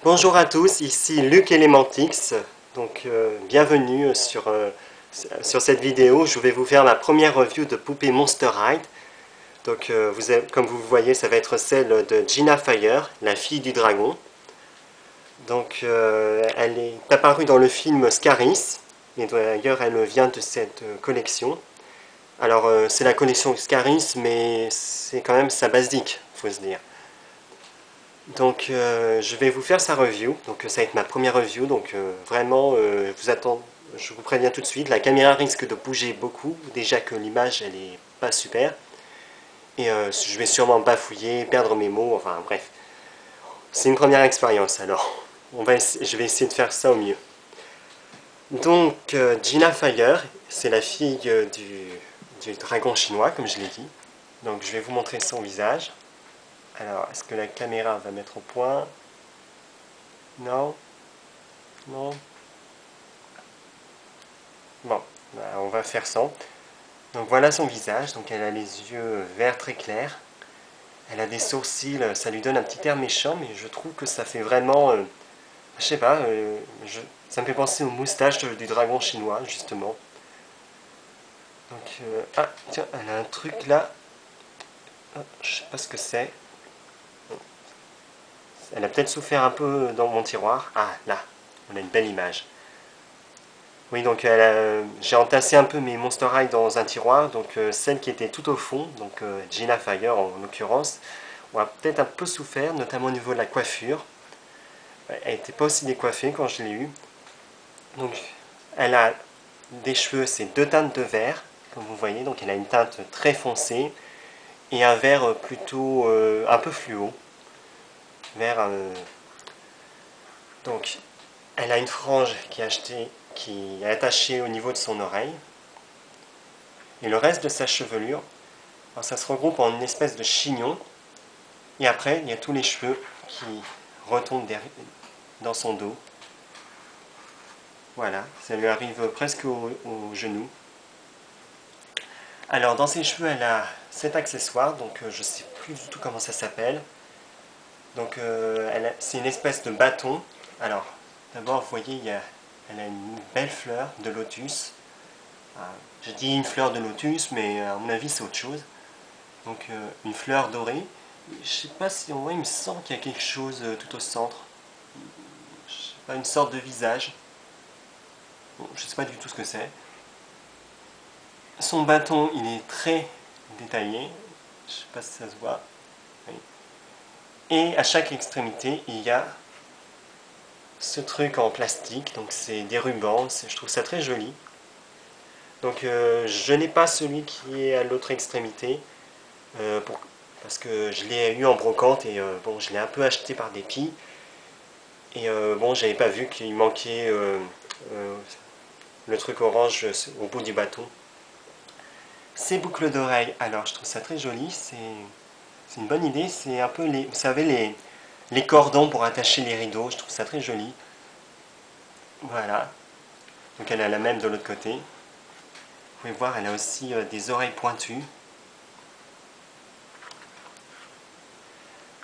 Bonjour à tous, ici Luc Elementix. Donc bienvenue sur cette vidéo. Je vais vous faire la première review de poupée Monster High. Donc comme vous voyez, ça va être celle de Gina Fire, la fille du dragon. Donc elle est apparue dans le film Scaris, et d'ailleurs elle vient de cette collection. Alors c'est la collection Scaris, mais c'est quand même sa basique, faut se dire. Donc je vais vous faire sa review, donc ça va être ma première review, donc vraiment je vous préviens tout de suite, la caméra risque de bouger beaucoup, déjà que l'image elle est pas super, et je vais sûrement bafouiller, perdre mes mots, enfin bref. C'est une première expérience alors, je vais essayer de faire ça au mieux. Donc Gina Fire, c'est la fille du dragon chinois comme je l'ai dit, donc je vais vous montrer son visage. Alors est-ce que la caméra va mettre au point? Non. Non. Bon, bah, on va faire sans. Donc voilà son visage, donc elle a les yeux verts très clairs. Elle a des sourcils, ça lui donne un petit air méchant, mais je trouve que ça fait vraiment, je sais pas, ça me fait penser aux moustaches du dragon chinois, justement. Donc, ah, tiens, elle a un truc là, ah, je sais pas ce que c'est. Elle a peut-être souffert un peu dans mon tiroir. Ah, là, on a une belle image. Oui, donc j'ai entassé un peu mes Monster High dans un tiroir, donc celle qui était tout au fond, donc Gina Fire en l'occurrence, on a peut-être un peu souffert, notamment au niveau de la coiffure. Elle n'était pas aussi décoiffée quand je l'ai eue. Donc elle a des cheveux, c'est deux teintes de vert, comme vous voyez, donc elle a une teinte très foncée et un vert plutôt un peu fluo. Vert, donc elle a une frange qui est attachée au niveau de son oreille. Et le reste de sa chevelure, alors ça se regroupe en une espèce de chignon. Et après, il y a tous les cheveux qui retombent dans son dos. Voilà, ça lui arrive presque au genou. Alors, dans ses cheveux, elle a cet accessoire, donc je ne sais plus du tout comment ça s'appelle. Donc, c'est une espèce de bâton. Alors, d'abord, vous voyez, elle a une belle fleur de lotus. Je dis une fleur de lotus, mais à mon avis, c'est autre chose. Donc, une fleur dorée. Je sais pas si on voit, il me semble qu'il y a quelque chose tout au centre. Je sais pas, une sorte de visage. Bon, je sais pas du tout ce que c'est. Son bâton, il est très détaillé. Je sais pas si ça se voit. Oui. Et à chaque extrémité, il y a ce truc en plastique. Donc c'est des rubans. Je trouve ça très joli. Donc je n'ai pas celui qui est à l'autre extrémité. Parce que je l'ai eu en brocante et bon, je l'ai un peu acheté par dépit. Et bon, j'avais pas vu qu'il manquait euh, le truc orange au bout du bâton. Ces boucles d'oreilles, alors je trouve ça très joli, c'est une bonne idée, c'est un peu vous savez, les cordons pour attacher les rideaux, je trouve ça très joli. Voilà, donc elle a la même de l'autre côté. Vous pouvez voir, elle a aussi des oreilles pointues.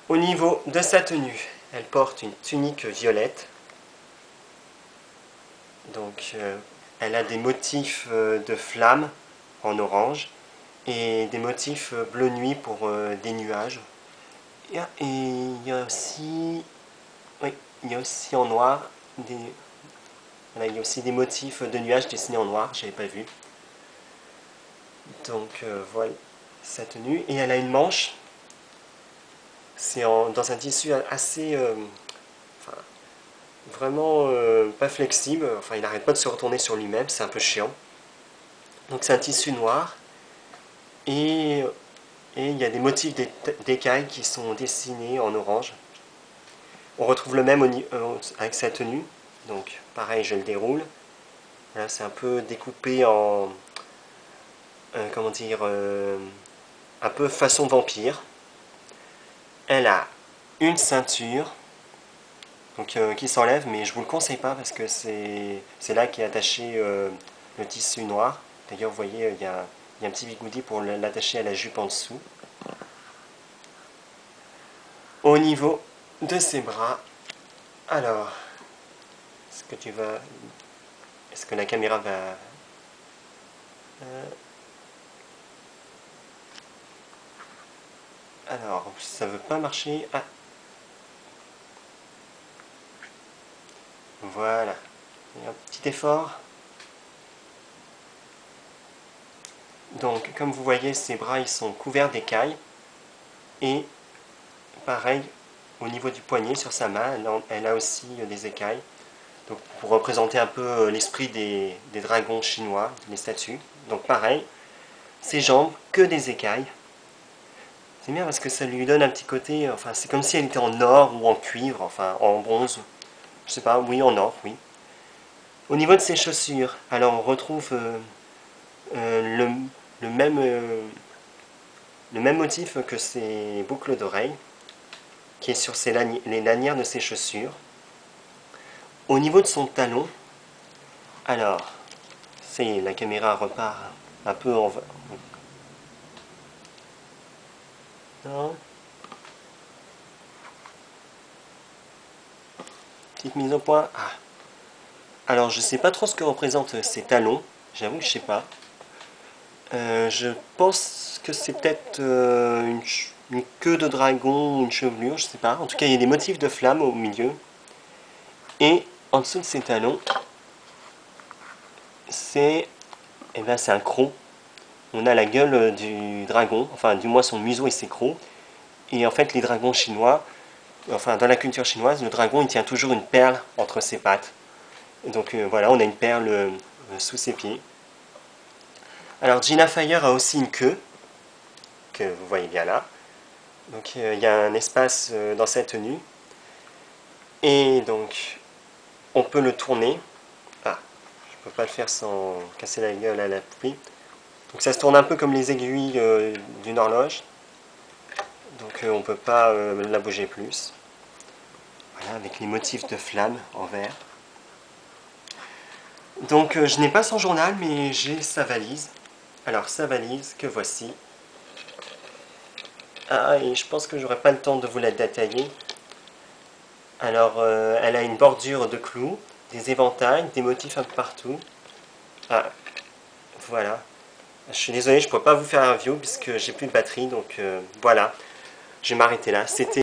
Au niveau de sa tenue, elle porte une tunique violette. Donc elle a des motifs de flammes en orange et des motifs bleu nuit pour des nuages. Et il y a aussi, oui, il y a aussi en noir voilà, il y a aussi des motifs de nuages dessinés en noir, j'avais pas vu. Donc voilà sa tenue. Et elle a une manche. C'est dans un tissu assez, enfin, vraiment pas flexible. Enfin, il n'arrête pas de se retourner sur lui-même, c'est un peu chiant. Donc c'est un tissu noir. Et, et il y a des motifs d'écailles qui sont dessinés en orange. On retrouve le même avec sa tenue. Donc pareil, je le déroule. Là, c'est un peu découpé en, comment dire, un peu façon vampire. Elle a une ceinture donc, qui s'enlève, mais je vous le conseille pas parce que c'est là qu'est attaché le tissu noir. D'ailleurs, vous voyez, il y a un petit bigoudi pour l'attacher à la jupe en dessous. Au niveau de ses bras, Alors, est-ce que la caméra va... Alors, ça veut pas marcher. Ah. Voilà. Et un petit effort. Donc, comme vous voyez, ses bras ils sont couverts d'écailles. Et pareil, au niveau du poignet, sur sa main, elle a aussi des écailles. Donc, pour représenter un peu l'esprit des dragons chinois, les statues. Donc pareil, ses jambes, que des écailles. C'est bien parce que ça lui donne un petit côté, enfin c'est comme si elle était en or ou en cuivre, enfin en bronze. Je sais pas, oui en or, oui. Au niveau de ses chaussures, alors on retrouve le, le même motif que ses boucles d'oreilles, qui est sur les lanières de ses chaussures. Au niveau de son talon, alors, la caméra repart un peu en... Non. Petite mise au point. Ah. Alors, je sais pas trop ce que représentent ces talons. J'avoue que je sais pas. Je pense que c'est peut-être une queue de dragon ou une chevelure, je sais pas. En tout cas, il y a des motifs de flammes au milieu. Et en dessous de ces talons, c'est un croc. On a la gueule du dragon, enfin du moins son museau et ses crocs. Et en fait, les dragons chinois, enfin dans la culture chinoise, le dragon il tient toujours une perle entre ses pattes. Donc voilà, on a une perle sous ses pieds. Alors Gina Fire a aussi une queue, que vous voyez bien là. Donc il y a un espace dans sa tenue. Et donc on peut le tourner. Ah, je ne peux pas le faire sans casser la gueule à la poupée. Donc ça se tourne un peu comme les aiguilles d'une horloge. Donc on ne peut pas la bouger plus. Voilà, avec les motifs de flammes en vert. Donc je n'ai pas son journal, mais j'ai sa valise. Alors sa valise, que voici. Ah, et je pense que j'aurai pas le temps de vous la détailler. Alors elle a une bordure de clous, des éventails, des motifs un peu partout. Ah, voilà. Je suis désolé, je ne pourrais pas vous faire un review puisque j'ai plus de batterie, donc voilà. Je vais m'arrêter là. C'était